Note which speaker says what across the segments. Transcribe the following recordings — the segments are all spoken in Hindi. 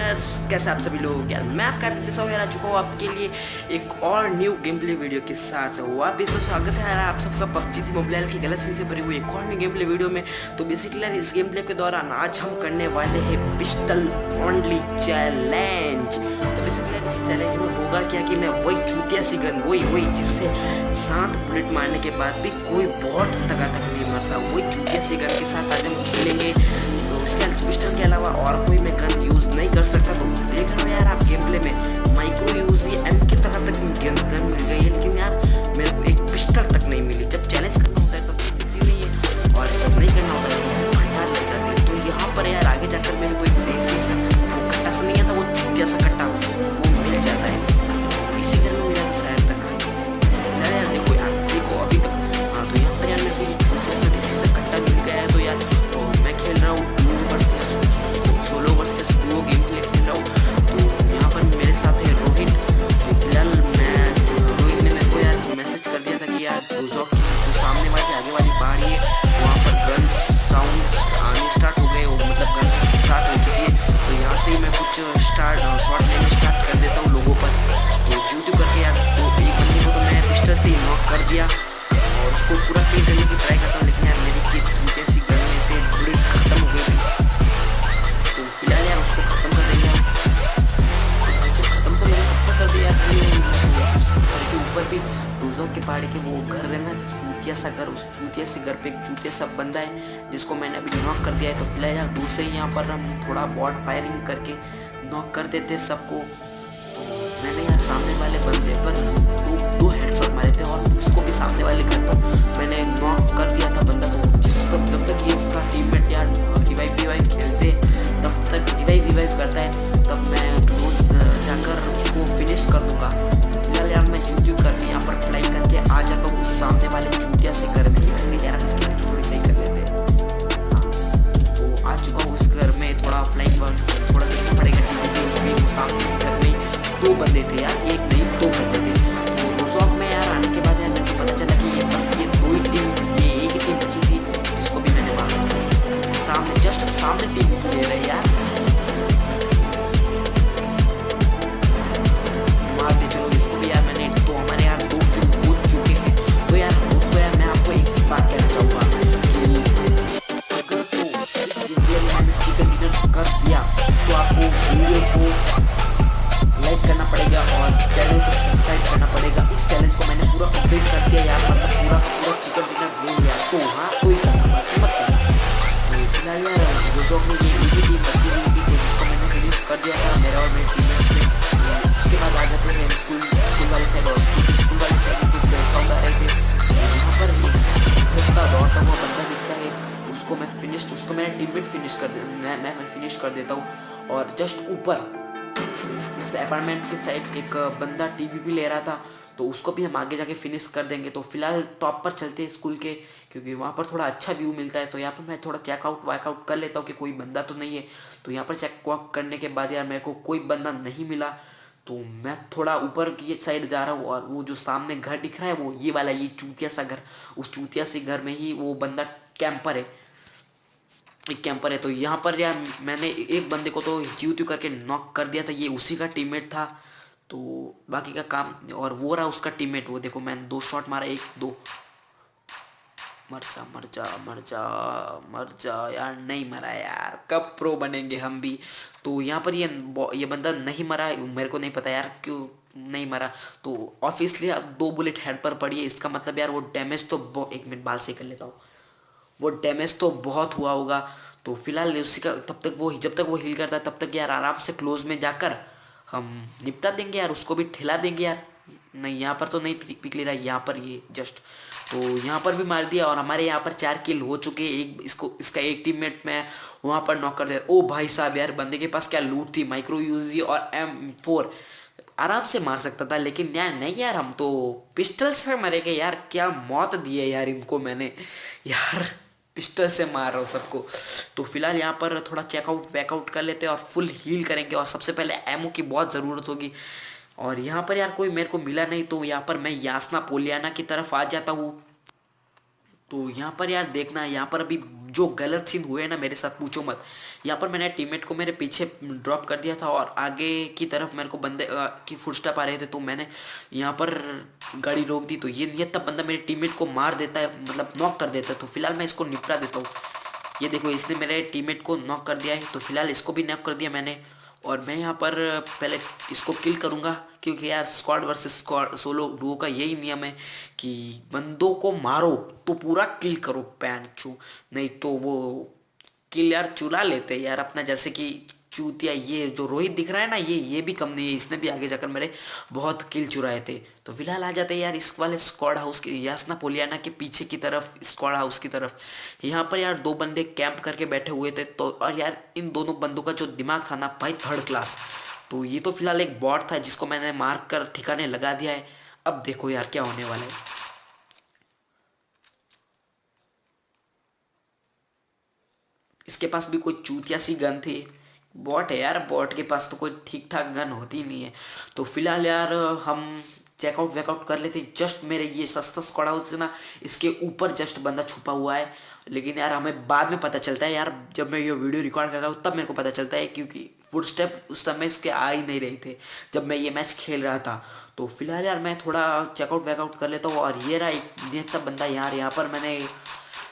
Speaker 1: गेमर्स, कैसे आप सभी लोग। यार मैं आपका जैसा यार आ चुका हूँ आपके लिए एक और न्यू गेम प्ले वीडियो के साथ। वापस में स्वागत है यार आप सबका पबजी थी मोबाइल की गलत सीन से भरी हुई एक और न्यू गेम प्ले वीडियो में। तो बेसिकली यार इस गेम प्ले के दौरान आज हम करने वाले हैं पिस्टल ओनली चैलेंज। तो बेसिकली यार इस चैलेंज में होगा क्या कि मैं वही चूतिया सी गन वही जिससे 7 बुलेट मारने के बाद भी कोई बहुत तक नहीं मरता, वही चूतिया सी गन के साथ आज हम खेलेंगे। तो इसके पिस्टल के अलावा और कोई मैं गन यूज़ नहीं कर सकता। तो देख रहे हो यार आप गेम प्ले में माइक्रो यूजी एम के तक गन मिल गई है, लेकिन यार मेरे को एक पिस्टल तक नहीं मिली। जब चैलेंज करना होता है तब तो मिलती नहीं है, और जब नहीं करना होता है तो भंडार लग जाते हैं। तो यहाँ पर यार आगे जाकर मेरे को एक देसी सा वो कट्टा सा नहीं आता, वो चूतिया सा कट्टा वो मिल जाता है। तो इसी घर में मिला था शायद तक यार। देखो अभी तक। हाँ तो यहाँ पर यार मेरे को चूतिया सा देसी सा कट्टा मिल गया है। तो यार तो मैं खेल रहा हूँ solo versus Duo game play खेल रहा हूँ। तो यहाँ पर मेरे साथ है रोहित। तो फिलहाल रोहित ने मेरे को यार मैसेज कर दिया था कि यार जो सामने वाली आगे वाली पहाड़ी है वहाँ पर गन साउंड आने स्टार्ट हो गए, मतलब गन स्टार्ट हो चुकी है। तो यहाँ से ही मैं कुछ शॉट लेने स्टार्ट कर देता हूँ लोगों पर। तो यूट्यूब करके यार तो एक बंदे को तो मैं पिस्टल से ही नॉक कर दिया और उसको पूरा किल करने की ट्राई करता हूँ, लेकिन यार मेरी ऐसी गन में से बुलेट खत्म हो गई थी। तो फिलहाल यार उसको खत्म कर देंगे हम। तो खत्म तो मैंने खत्म कर दिया के ऊपर भी रोजो के पहाड़ी के वो घर है ना, चूतिया सा घर। उस चूतिया से घर पे एक चूतिया सा बंदा है जिसको मैंने अभी नॉक कर दिया है। तो फिलहाल यार दूर से ही यहाँ पर हम थोड़ा बॉट फायरिंग करके नॉक कर देते हैं सबको। तो मैंने यार सामने वाले बंदे पर दो हेडशॉट मारे थे और उसको भी सामने वाले घर पर मैंने नॉक कर दिया था बंदा को। जब तक ये इसका टीममेट यार रिवाइव खेलते तब तक रिवाइव करता है, तब मैं जाकर उसको फिनिश कर दूंगा। फिलहाल यार मैं यूट्यूब करके यहाँ पर फ्लाई करके आ जाता हूँ उस सामने वाले चूतिया से घर में। यार थोड़ी सही कर लेते हैं। हाँ तो आ चुका हूँ इस घर में। थोड़ा फ्लाइंग थोड़ा देखना पड़ेगा। वो सामने घर में 2 बंदे थे यार, एक नहीं 2 बंदे थे। तो रोजॉक में यार आने के बाद यार मेरे को पता चला कि ये बस ये 2 ही टीम, ये एक ही टीम बची थी जिसको भी मैंने मारा। सामने जस्ट सामने टीम ले रहे यार, मार दे चलो इसको भी यार मैंने। तो हमारे यार 2 टीम कूद चुके हैं। तो यार दोस्तों यार मैं आपको एक बात कहना चाहूँगा कि अगर तो चिकन डिनर कर दिया तो आपको वीडियो को लाइक करना पड़ेगा और चैनल को सब्सक्राइब करना पड़ेगा। इस चैलेंज को मैंने पूरा कंप्लीट कर दिया यार, मतलब पूरा चिकन डिनर ले लिया। तो हाँ कोई मत करना। तो फिलहाल यार रोजोक में ये एक ही टीम बची हुई थी जिसको मैंने फिनिश कर दिया था, मेरा और मेरे टीममेट्स ने। उसके बाद आ जाते हैं स्कूल वाली साइड। और स्कूल वाली साइड में कुछ साउंड आ रहे थे। यहाँ पर दौड़ता हुआ बंदा दिखता है, उसको मेरा टीममेट फिनिश कर दे मैं फिनिश कर देता हूँ। और जस्ट ऊपर इस अपार्टमेंट के साइड एक बंदा टीवीपी ले रहा था, तो उसको भी हम आगे जाके फिनिश कर देंगे। तो फिलहाल टॉप पर चलते हैं स्कूल के, क्योंकि वहाँ पर थोड़ा अच्छा व्यू मिलता है। तो यहाँ पर मैं थोड़ा चेकआउट कर लेता हूँ कि कोई बंदा तो नहीं है। तो यहाँ पर चेकआउट करने के बाद यार मेरे को कोई बंदा नहीं मिला। तो मैं थोड़ा ऊपर की साइड जा रहा हूँ और वो जो सामने घर दिख रहा है वो ये वाला, ये चूतिया सा घर, उस चूतिया से घर में ही वो बंदा कैंपर है, एक कैंपर है। तो यहाँ पर यार मैंने एक बंदे को तो च्यू करके नॉक कर दिया था, ये उसी का टीममेट था। तो बाकी का काम, और वो रहा उसका टीममेट। वो देखो मैंने 2 शॉट मारा, 1 2। मर जा मर जा मर जा मर जा यार, नहीं मरा यार, कब प्रो बनेंगे हम भी। तो यहाँ पर ये बंदा नहीं मरा, मेरे को नहीं पता यार क्यों नहीं मरा। तो ऑब्वियसली 2 बुलेट हेड पर पड़ी है, इसका मतलब यार वो डैमेज तो 1 मिनट बाल से कर लेता हूँ, वो डैमेज तो बहुत हुआ होगा। तो फिलहाल उसी का जब तक वो हील करता है तब तक यार आराम से क्लोज में जाकर हम निपटा देंगे यार, उसको भी ठिला देंगे यार। नहीं यहाँ पर तो नहीं पिक ले रहा है, यहाँ पर ये जस्ट। तो यहाँ पर भी मार दिया और हमारे यहाँ पर 4 किल हो चुके हैं। इसका एक टीममेट मैं वहाँ पर नॉक कर दिया। ओ भाई साहब यार बंदे के पास क्या लूट थी, माइक्रो यूजी और M4 आराम से मार सकता था, लेकिन यार नहीं यार हम तो पिस्टल से मरे गए यार। क्या मौत दी है यार इनको मैंने यार, पिस्टल से मार रहा हूँ सबको। तो फिलहाल यहाँ पर थोड़ा बैकआउट कर लेते हैं और फुल हील करेंगे। और सबसे पहले एमओ की बहुत ज़रूरत होगी। और यहाँ पर यार कोई मेरे को मिला नहीं, तो यहाँ पर मैं यासना पोलियाना की तरफ आ जाता हूँ। तो यहाँ पर यार देखना, यहाँ पर अभी जो गलत सीन हुए ना मेरे साथ पूछो मत। यहाँ पर मैंने टीममेट को मेरे पीछे ड्रॉप कर दिया था और आगे की तरफ मेरे को बंदे की फुटस्टेप आ रहे थे, तो मैंने यहाँ पर गाड़ी रोक दी। तो ये तब बंदा मेरे टीममेट को मार देता है, मतलब नॉक कर देता है। तो फिलहाल मैं इसको निपटा देता हूँ। ये देखो इसने मेरे टीममेट को नॉक कर दिया है, तो फिलहाल इसको भी नॉक कर दिया मैंने। और मैं यहाँ पर पहले इसको किल करूँगा, क्योंकि यार squad versus squad solo Duo का यही नियम है कि बंदों को मारो तो पूरा किल करो पैंचो, नहीं तो वो किल यार चुरा लेते हैं यार अपना। जैसे कि चूतिया ये जो रोहित दिख रहा है ना, ये भी कम नहीं है, इसने भी आगे जाकर मेरे बहुत किल चुराए थे। तो फिलहाल आ जाते हैं यार इस वाले स्क्वाड हाउस के, यासना पोलियाना के पीछे की तरफ, स्क्वाड हाउस की तरफ। यहाँ पर यार दो बंदे कैंप करके बैठे हुए थे, तो और यार इन दोनों बंदों का जो दिमाग था ना भाई, थर्ड क्लास। तो ये तो फिलहाल एक बॉट था जिसको मैंने मार कर ठिकाने लगा दिया है। अब देखो यार क्या होने वाला है। इसके पास भी कोई चूतिया सी गन थी। बॉट है यार, बॉट के पास तो कोई ठीक ठाक गन होती नहीं है। तो फिलहाल यार हम चेकआउट वेकआउट कर लेते। जस्ट मेरे ये सस्ता स्क्वाड हाउस है ना, इसके ऊपर जस्ट बंदा छुपा हुआ है। लेकिन यार हमें बाद में पता चलता है यार, जब मैं ये वीडियो रिकॉर्ड कर रहा हूँ तब मेरे को पता चलता है, क्योंकि फुटस्टेप उस समय इसके आ ही नहीं रहे थे जब मैं ये मैच खेल रहा था। तो फिलहाल यार मैं थोड़ा चेकआउट वेकआउट कर लेता हूँ। और ये रहा एक निहत्ता बंदा यार। यहाँ पर मैंने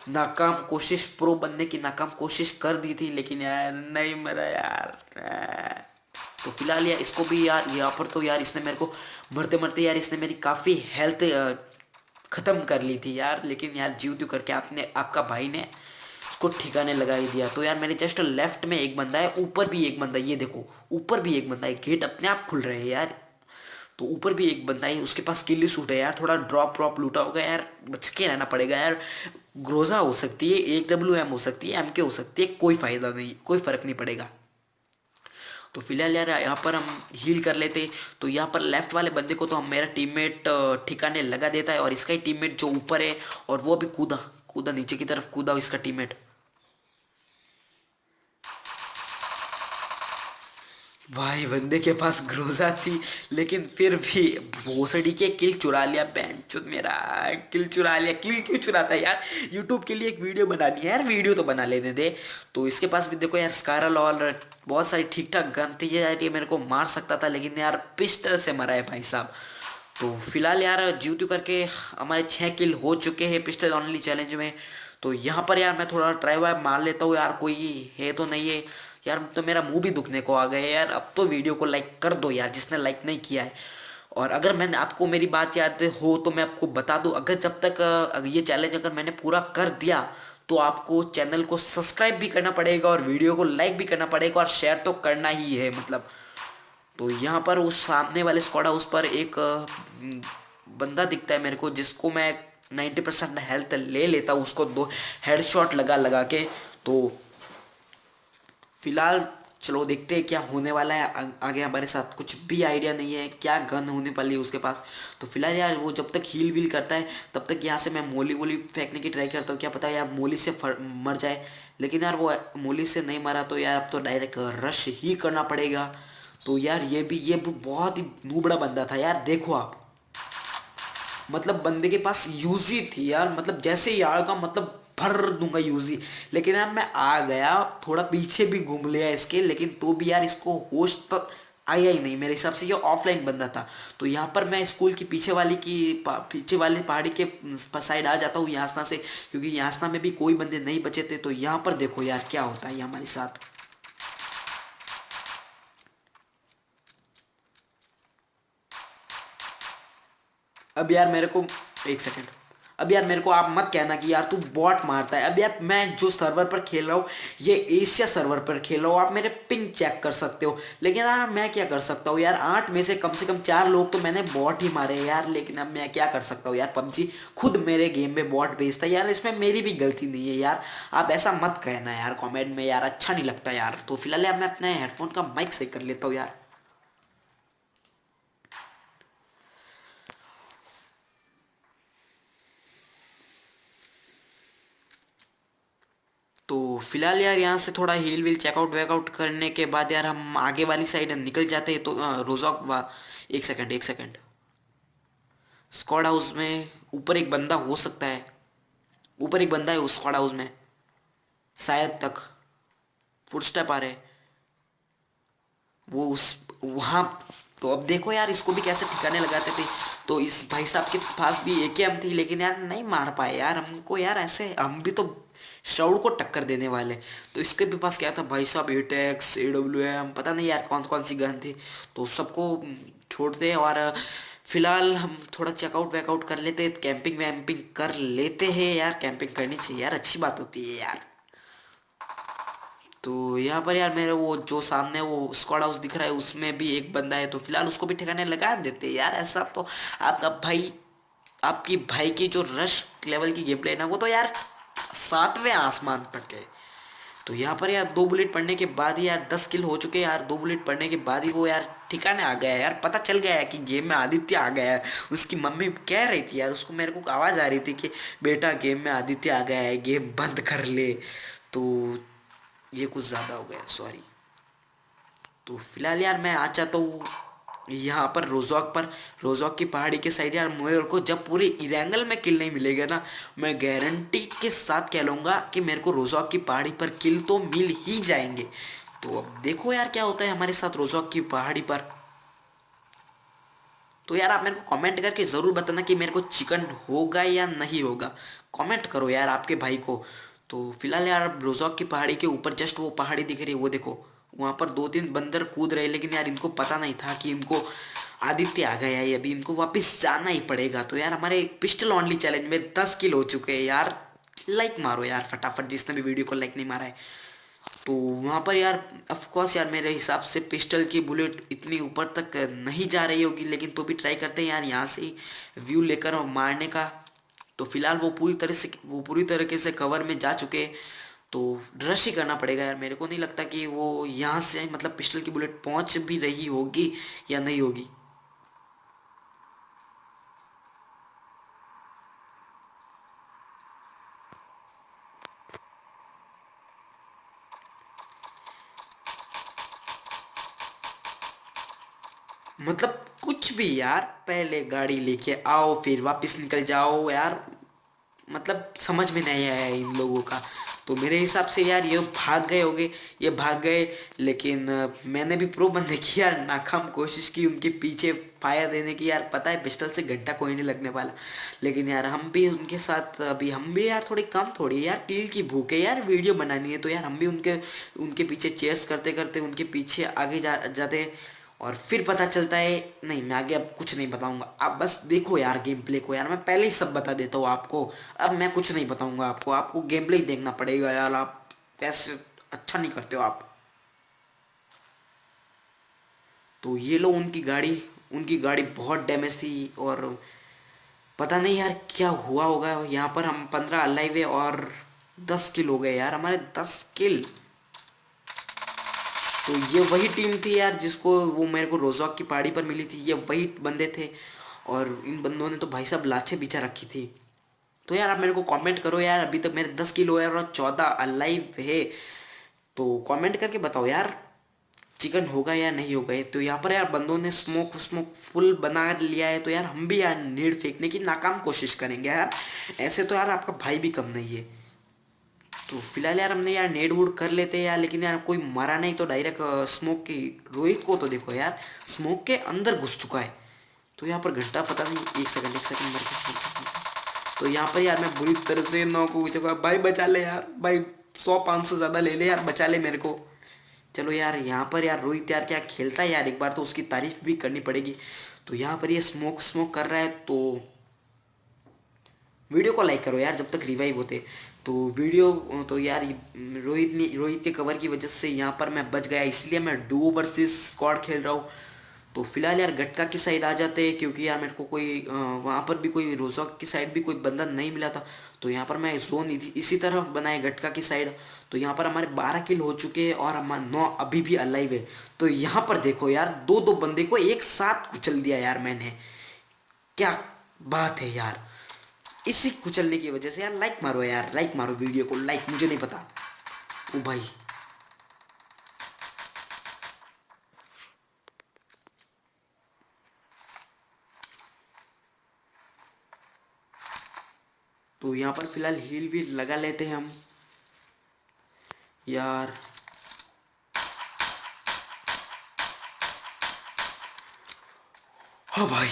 Speaker 1: नाकाम कोशिश, प्रो बनने की नाकाम कोशिश कर दी थी, लेकिन यार नहीं मरा यार। तो फिलहाल यार इसको भी यार यहाँ पर तो यार इसने मेरे को मरते मरते यार इसने मेरी काफ़ी हेल्थ ख़त्म कर ली थी यार। लेकिन यार जीव त्यों करके आपका भाई ने उसको ठिकाने लगा ही दिया। तो यार मेरे जस्ट लेफ्ट में एक बंदा है, ऊपर भी एक बंदा है, ये देखो ऊपर भी एक बंदा है। गेट अपने आप खुल रहे हैं यार। तो ऊपर भी एक बंदा है, उसके पास किली सूट है यार। थोड़ा ड्रॉप लूटा होगा यार, बच के रहना पड़ेगा यार। ग्रोजा हो सकती है, एक WM हो सकती है, MK हो सकती है, कोई फायदा नहीं, कोई फर्क नहीं पड़ेगा। तो फिलहाल यार यहाँ पर हम हील कर लेते। तो यहाँ पर लेफ्ट वाले बंदे को तो हम मेरा टीममेट ठिकाने लगा देता है, और इसका ही टीममेट जो ऊपर है और वो भी कूदा कूदा नीचे की तरफ कूदा इसका टीममेट। भाई बंदे के पास ग्रोजा थी, लेकिन फिर भी भोसड़ी के किल चुरा लिया। बेंचुद मेरा किल चुरा लिया। किल क्यों चुराता है यार? यूट्यूब के लिए एक वीडियो बनानी है यार, वीडियो तो बना लेने दे। तो इसके पास भी देखो यार स्कारल और बहुत सारी ठीक ठाक गन थी यार, ये मेरे को मार सकता था, लेकिन यार पिस्टल से मरा है भाई साहब। तो फिलहाल यार जीव करके हमारे 6 किल हो चुके हैं पिस्टल ओनली चैलेंज में। तो यहाँ पर यार मैं थोड़ा ट्राई वाई मार लेता हूँ यार, कोई है तो नहीं है यार। तो मेरा मुंह भी दुखने को आ गया है यार। अब तो वीडियो को लाइक कर दो यार जिसने लाइक नहीं किया है। और अगर मैंने आपको मेरी बात याद हो तो मैं आपको बता दूं, अगर जब तक अगर ये चैलेंज अगर मैंने पूरा कर दिया तो आपको चैनल को सब्सक्राइब भी करना पड़ेगा और वीडियो को लाइक भी करना पड़ेगा और शेयर तो करना ही है मतलब। तो यहाँ पर उस सामने वाले स्क्वाड हाउस पर एक बंदा दिखता है मेरे को, जिसको मैं 90% हेल्थ ले लेता हूँ उसको 2 हेडशॉट लगा लगा के। तो फिलहाल चलो देखते हैं क्या होने वाला है आगे। हमारे साथ कुछ भी आइडिया नहीं है क्या गन होने वाली है उसके पास। तो फिलहाल यार वो जब तक हील वील करता है तब तक यहाँ से मैं मोली वोली फेंकने की ट्राई करता हूँ। क्या पता यार मोली से मर जाए, लेकिन यार वो मोली से नहीं मरा तो यार अब तो डायरेक्ट रश ही करना पड़ेगा। तो यार ये भी बहुत ही नूबड़ा बंदा था यार। देखो आप, मतलब बंदे के पास यूजी थी यार, मतलब जैसे ही आएगा मतलब भर दूंगा यूजी। लेकिन यार मैं आ गया, थोड़ा पीछे भी घूम लिया इसके, लेकिन तो भी यार इसको होश तक आया ही नहीं। मेरे हिसाब से ये ऑफलाइन बंदा था। तो यहाँ पर मैं स्कूल की पीछे वाली पहाड़ी के साइड आ जाता हूँ यासना से, क्योंकि यासना में भी कोई बंदे नहीं बचे थे। तो यहाँ पर देखो यार क्या होता है हमारे साथ। अब यार मेरे को एक सेकंड, अब यार मेरे को आप मत कहना कि यार तू बॉट मारता है। अब यार मैं जो सर्वर पर खेल रहा हूँ ये एशिया सर्वर पर खेल रहा हूँ, आप मेरे पिंग चेक कर सकते हो। लेकिन यार मैं क्या कर सकता हूँ यार, 8 में से कम 4 लोग तो मैंने बॉट ही मारे यार। लेकिन अब मैं क्या कर सकता हूँ यार, पबजी खुद मेरे गेम में बॉट भेजता है यार, इसमें मेरी भी गलती नहीं है यार। आप ऐसा मत कहना यार कॉमेंट में यार, अच्छा नहीं लगता यार। तो फिलहाल यार मैं अपने हेडफोन का माइक सही कर लेता हूँ यार। तो फिलहाल यार यहाँ से थोड़ा हील वील चेकआउट वेकआउट करने के बाद यार हम आगे वाली साइड निकल जाते हैं। तो रोजॉक एक सेकंड स्क्वाड हाउस में ऊपर एक बंदा हो सकता है, ऊपर एक बंदा है उस स्क्वाड हाउस में शायद तक। फुटस्टेप आ रहे वो उस वहाँ। तो अब देखो यार इसको भी कैसे ठिकाने लगाते थे। तो इस भाई साहब के पास भी एकेएम थी लेकिन यार नहीं मार पाए यार हमको यार, ऐसे हम भी तो श्राउड को टक्कर देने वाले। तो इसके भी पास क्या था भाई साहब, एटेक्स, AWM, पता नहीं यार कौन कौन सी गन थी। तो सबको छोड़ते और फिलहाल हम थोड़ा चेकआउट वेकआउट कर लेते, कैंपिंग वैम्पिंग कर लेते हैं यार। कैंपिंग करनी चाहिए यार, अच्छी बात होती है यार। तो यहाँ पर यार मेरे वो जो सामने वो स्क्वाड हाउस दिख रहा है उसमें भी एक बंदा है, तो फिलहाल उसको भी ठिकाने लगा देते हैं यार। ऐसा तो आपका भाई, आपकी भाई की जो रश लेवल की गेम प्ले है ना वो तो यार 7वें आसमान तक है। तो यहाँ पर यार 2 बुलेट पड़ने के बाद ही यार 10 किल हो चुके हैं यार। 2 बुलेट पड़ने के बाद ही वो यार ठिकाने आ गया है यार। पता चल गया है कि गेम में आदित्य आ गया है। उसकी मम्मी कह रही थी यार, उसको मेरे को आवाज़ आ रही थी कि बेटा गेम में आदित्य आ गया है, गेम बंद कर ले। तो ये कुछ ज़्यादा हो गया, सॉरी। तो फिलहाल यार मैं आ चाहता हूँ यहाँ पर रोजॉक पर, रोजॉक की पहाड़ी के साइड यार। मेरे को जब पूरे इरेंगल में किल नहीं मिलेगा ना, मैं गारंटी के साथ कह लूँगा कि मेरे को रोजॉक की पहाड़ी पर किल तो मिल ही जाएंगे। तो अब देखो यार क्या होता है हमारे साथ रोजॉक की पहाड़ी पर। तो यार आप मेरे को कमेंट करके ज़रूर बताना कि मेरे को चिकन होगा या नहीं होगा। कमेंट करो यार आपके भाई को। तो फिलहाल यार रोजॉक की पहाड़ी के ऊपर जस्ट वो पहाड़ी दिख रही है, वो देखो वहाँ पर 2-3 बंदर कूद रहे, लेकिन यार इनको पता नहीं था कि इनको आदित्य आ गया है, अभी इनको वापस जाना ही पड़ेगा। तो यार हमारे पिस्टल ओनली चैलेंज में 10 किल हो चुके हैं यार। लाइक मारो यार फटाफट, जिसने भी वीडियो को लाइक नहीं मारा है। तो वहाँ पर यार ऑफ कोर्स यार मेरे हिसाब से पिस्टल की बुलेट इतनी ऊपर तक नहीं जा रही होगी, लेकिन तो भी ट्राई करते हैं यार यहाँ से व्यू लेकर मारने का। तो फिलहाल वो पूरी तरीके से कवर में जा चुके हैं। तो रश ही करना पड़ेगा यार। मेरे को नहीं लगता कि वो यहाँ से मतलब पिस्टल की बुलेट पहुँच भी रही होगी या नहीं होगी। मतलब कुछ भी यार, पहले गाड़ी लेके आओ फिर वापस निकल जाओ यार। मतलब समझ में नहीं आया इन लोगों का। तो मेरे हिसाब से यार ये भाग गए होंगे, ये भाग गए। लेकिन मैंने भी प्रो बंदे की यार नाकाम कोशिश की उनके पीछे फायर देने की। यार पता है पिस्टल से घंटा कोई नहीं लगने वाला, लेकिन यार हम भी उनके साथ अभी हम भी यार थोड़ी कम थोड़ी यार किल की भूख है यार, वीडियो बनानी है। तो यार हम भी उनके उनके पीछे चेयर्स करते करते उनके पीछे आगे जाते। और फिर पता चलता है, नहीं मैं आगे अब कुछ नहीं बताऊंगा, आप बस देखो यार गेम प्ले को। यार मैं पहले ही सब बता देता हूँ आपको, अब मैं कुछ नहीं बताऊंगा आपको, आपको गेम प्ले ही देखना पड़ेगा यार। आप ऐसे अच्छा नहीं करते हो आप। तो ये लो उनकी गाड़ी बहुत डैमेज थी। और पता नहीं यार क्या हुआ होगा। यहाँ पर हम 15 अलाइव है और 10 किल हो गए यार हमारे, 10 किल। तो ये वही टीम थी यार जिसको वो मेरे को रोजॉक की पहाड़ी पर मिली थी, ये वही बंदे थे। और इन बंदों ने तो भाई साहब लाशें बिछा रखी थी। तो यार आप मेरे को कमेंट करो यार, अभी तक मेरे 10 किलो है और 14 अलाइव है। तो कमेंट करके बताओ यार चिकन होगा या नहीं होगा। तो यहाँ पर यार बंदों ने स्मोक स्मोक फुल बना लिया है। तो यार हम भी यार नीड फेंकने की नाकाम कोशिश करेंगे यार। ऐसे तो यार आपका भाई भी कम नहीं है। तो फिलहाल यार हमने यार नेड वुड कर लेते हैं यार, लेकिन यार कोई मरा नहीं। तो डायरेक्ट स्मोक की रोहित को तो देखो यार स्मोक के अंदर घुस चुका है। तो यहाँ पर घंटा पता नहीं, एक सेकंड मर। तो यहाँ पर यार मैं बुरी तरह से नॉक हो चुका। भाई बचा ले यार भाई, 100-500 ज़्यादा ले ले यार, बचा ले मेरे को। चलो यार यहाँ पर यार रोहित यार क्या खेलता है यार, एक बार तो उसकी तारीफ भी करनी पड़ेगी। तो यहाँ पर ये स्मोक स्मोक कर रहा है। तो वीडियो को लाइक करो यार जब तक रिवाइव होते। तो वीडियो तो यार रोहित के कवर की वजह से यहाँ पर मैं बच गया, इसलिए मैं डुओ वर्सेस स्क्वाड खेल रहा हूँ। तो फिलहाल यार गटका की साइड आ जाते हैं, क्योंकि यार मेरे को कोई वहाँ पर भी कोई रोजॉक की साइड भी कोई बंदा नहीं मिला था। तो यहाँ पर मैं जोन इसी तरह बनाए गटका की साइड। तो यहाँ पर हमारे 12 किल हो चुके हैं और हम 9 अभी भी अलाइव है। तो यहाँ पर देखो यार दो दो बंदे को एक साथ कुचल दिया यार मैंने, क्या बात है यार। इसी कुचलने की वजह से यार लाइक मारो यार, लाइक मारो वीडियो को लाइक, मुझे नहीं पता ओ भाई। तो यहाँ पर फिलहाल हील भी लगा लेते हैं हम यार। हाँ भाई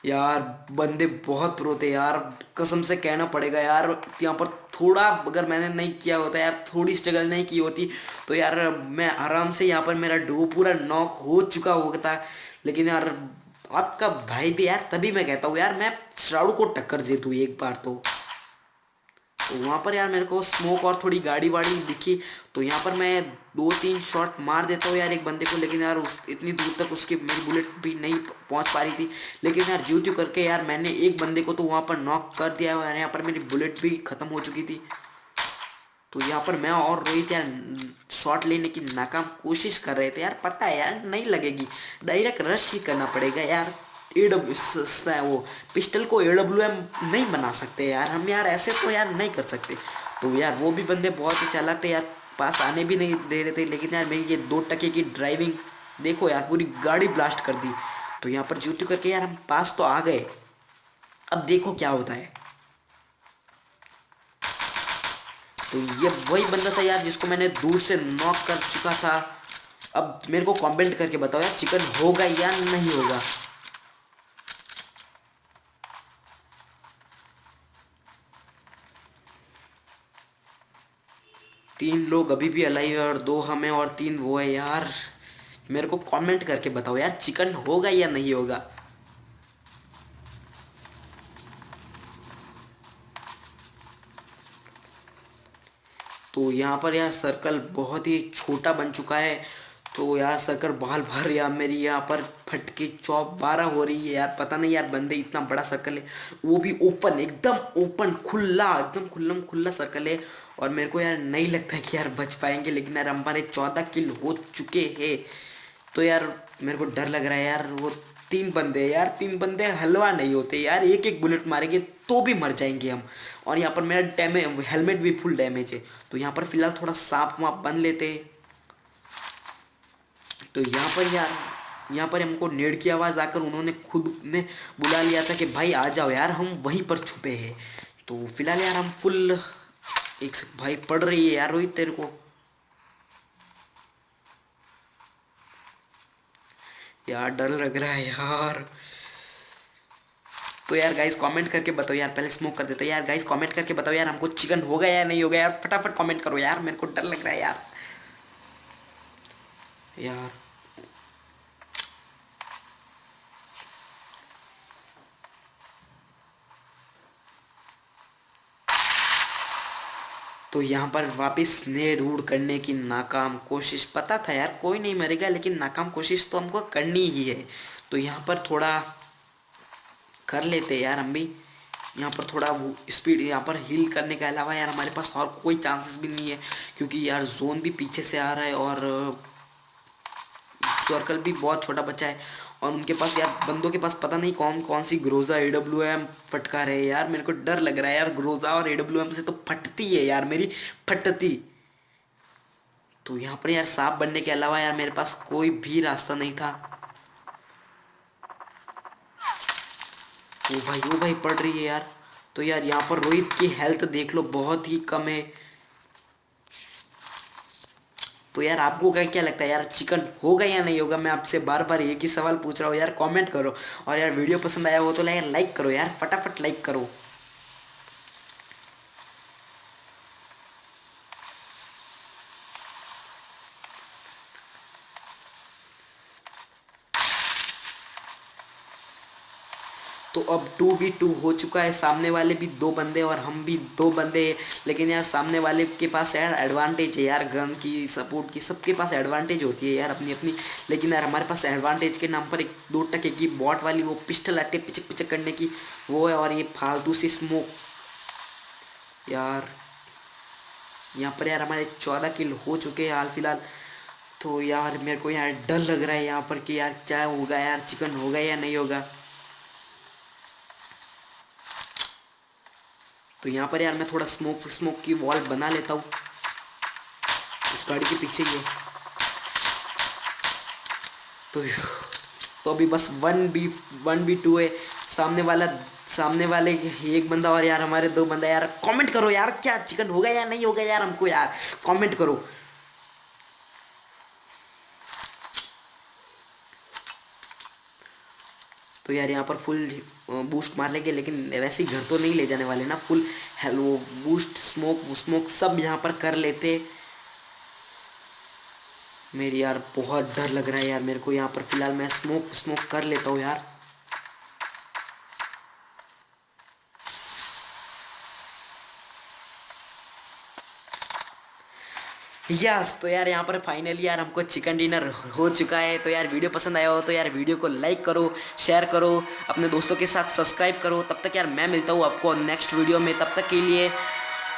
Speaker 1: यार, बंदे बहुत प्रो थे यार, कसम से कहना पड़ेगा यार। यहाँ पर थोड़ा अगर मैंने नहीं किया होता यार, थोड़ी स्ट्रगल नहीं की होती तो यार मैं आराम से यहाँ पर मेरा डुओ पूरा नॉक हो चुका होता। लेकिन यार आपका भाई भी यार, तभी मैं कहता हूँ यार मैं श्राउड को टक्कर दे दूँ एक बार तो वहाँ पर यार मेरे को स्मोक और थोड़ी गाड़ी वाड़ी दिखी, तो यहाँ पर मैं 2-3 शॉट मार देता हूँ यार एक बंदे को। लेकिन यार उस इतनी दूर तक उसकी मेरी बुलेट भी नहीं पहुँच पा रही थी। लेकिन यार ज्यों त्यों करके यार मैंने एक बंदे को तो वहाँ पर नॉक कर दिया है, यहाँ पर मेरी बुलेट भी ख़त्म हो चुकी थी। तो यहाँ पर मैं और रोहित यार शॉट लेने की नाकाम कोशिश कर रहे थे यार, पता है यार नहीं लगेगी, डायरेक्ट रश ही करना पड़ेगा यार। एडब्ल्यू वो पिस्टल को AWM नहीं बना सकते यार हम, यार ऐसे तो यार नहीं कर सकते। तो यार वो भी बंदे बहुत ही चालाक थे यार, पास आने भी नहीं दे रहे थे। लेकिन यार मेरी ये 2 टके की ड्राइविंग देखो यार, पूरी गाड़ी ब्लास्ट कर दी। तो यहाँ पर ज्योति करके यार हम पास तो आ गए, अब देखो क्या होता है। तो ये वही बंदा था यार जिसको मैंने दूर से नॉक कर चुका था। अब मेरे को कमेंट करके बताओ यार, चिकन होगा या नहीं होगा। 3 लोग अभी भी अलाइव है और 2 हमें और 3 वो है यार। मेरे को कमेंट करके बताओ यार, चिकन होगा या नहीं होगा। तो यहाँ पर यार सर्कल बहुत ही छोटा बन चुका है। तो यार सर्कल बाल भर यार मेरी यहाँ पर फटके चौप 12 हो रही है यार, पता नहीं यार बंदे, इतना बड़ा सर्कल है वो भी ओपन, एकदम ओपन खुला, एकदम खुल्लम खुल्ला सर्कल है। और मेरे को यार नहीं लगता है कि यार बच पाएंगे। लेकिन यार हमारे 14 किल हो चुके हैं। तो यार मेरे को डर लग रहा है यार, वो 3 बंदे यार, 3 बंदे हलवा नहीं होते यार, एक एक बुलेट मारेंगे तो भी मर जाएंगे हम। और यहाँ पर मेरा डैमेज हेलमेट भी फुल डैमेज है। तो यहाँ पर फिलहाल थोड़ा सांप वाप बन लेते। तो यहाँ पर यार, यहाँ पर हमको नेड की आवाज़ आकर उन्होंने खुद ने बुला लिया था कि भाई आ जाओ यार, हम वहीं पर छुपे हैं। तो फिलहाल यार हम फुल एक से भाई पड़ रही है यार रोहित तेरे को। यार डर लग रहा है यार। तो यार गाइस कमेंट करके बताओ यार, पहले स्मोक कर देते यार। गाइस कमेंट करके बताओ यार हमको चिकन होगा या नहीं होगा यार, फटाफट कमेंट करो यार, मेरे को डर लग रहा है यार। यार तो यहाँ पर वापस नेड उड़ करने की नाकाम कोशिश, पता था यार कोई नहीं मरेगा, लेकिन नाकाम कोशिश तो हमको करनी ही है। तो यहाँ पर थोड़ा कर लेते यार हम भी, यहाँ पर थोड़ा वो स्पीड, यहाँ पर हील करने के अलावा यार हमारे पास और कोई चांसेस भी नहीं है। क्योंकि यार जोन भी पीछे से आ रहा है और सर्कल भी बहुत छोटा बच्चा है। और उनके पास यार, बंदों के पास पता नहीं कौन कौन सी ग्रोजा AWM फटका रहे हैं यार, मेरे को डर लग रहा है यार। ग्रोजा और AWM से तो फटती है यार मेरी, फटती। तो यहाँ पर यार सांप बनने के अलावा यार मेरे पास कोई भी रास्ता नहीं था। ओ भाई पड़ रही है यार। तो यार यहाँ पर रोहित की हेल्थ देख लो, बहुत ही कम है। तो यार आपको क्या क्या लगता है यार, चिकन होगा या नहीं होगा। मैं आपसे बार बार एक ही सवाल पूछ रहा हूँ यार, कमेंट करो। और यार वीडियो पसंद आया हो तो यार लाइक करो यार, फटाफट लाइक करो। तो अब 2v2 हो चुका है, सामने वाले भी 2 बंदे और हम भी 2 बंदे। लेकिन यार सामने वाले के पास यार एडवांटेज है यार, गन की सपोर्ट की, सबके पास एडवांटेज होती है यार अपनी अपनी। लेकिन यार हमारे पास एडवांटेज के नाम पर एक 2 टके की बॉट वाली वो पिस्टल आती है पिचक पिचक करने की, वो है। और ये फालतू सी स्मोक यार। यहाँ पर यार हमारे 14 किल हो चुके हैं हाल फिलहाल। तो यार मेरे को यार डर लग रहा है यहाँ पर कि यार क्या होगा यार, चिकन होगा या नहीं होगा। तो यहाँ पर यार मैं थोड़ा स्मोक की वॉल बना लेता हूँ, उस गाड़ी के पीछे ही है। तो अभी बस 1v2 है। सामने वाले एक बंदा और यार हमारे 2 बंदा। यार कमेंट करो यार, क्या चिकन होगा या नहीं होगा यार, हमको यार कमेंट करो। तो यार यहाँ पर फुल बूस्ट मार लेंगे, लेकिन वैसे ही घर तो नहीं ले जाने वाले ना, फुल हेलो बूस्ट स्मोक सब यहाँ पर कर लेते। मेरी यार बहुत डर लग रहा है यार मेरे को यहाँ पर, फिलहाल मैं स्मोक कर लेता हूँ यार। यस, तो यार यहाँ पर फाइनली यार हमको चिकन डिनर हो चुका है। तो यार वीडियो पसंद आया हो तो यार वीडियो को लाइक करो, शेयर करो, अपने दोस्तों के साथ सब्सक्राइब करो। तब तक यार मैं मिलता हूँ आपको नेक्स्ट वीडियो में। तब तक के लिए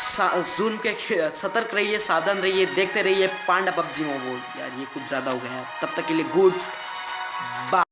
Speaker 1: जुल्म के सतर्क रहिए, सावधान रहिए, देखते रहिए पांडा पबजी मोबाइल। यार ये कुछ ज़्यादा हो गया। तब तक के लिए गुड बाय।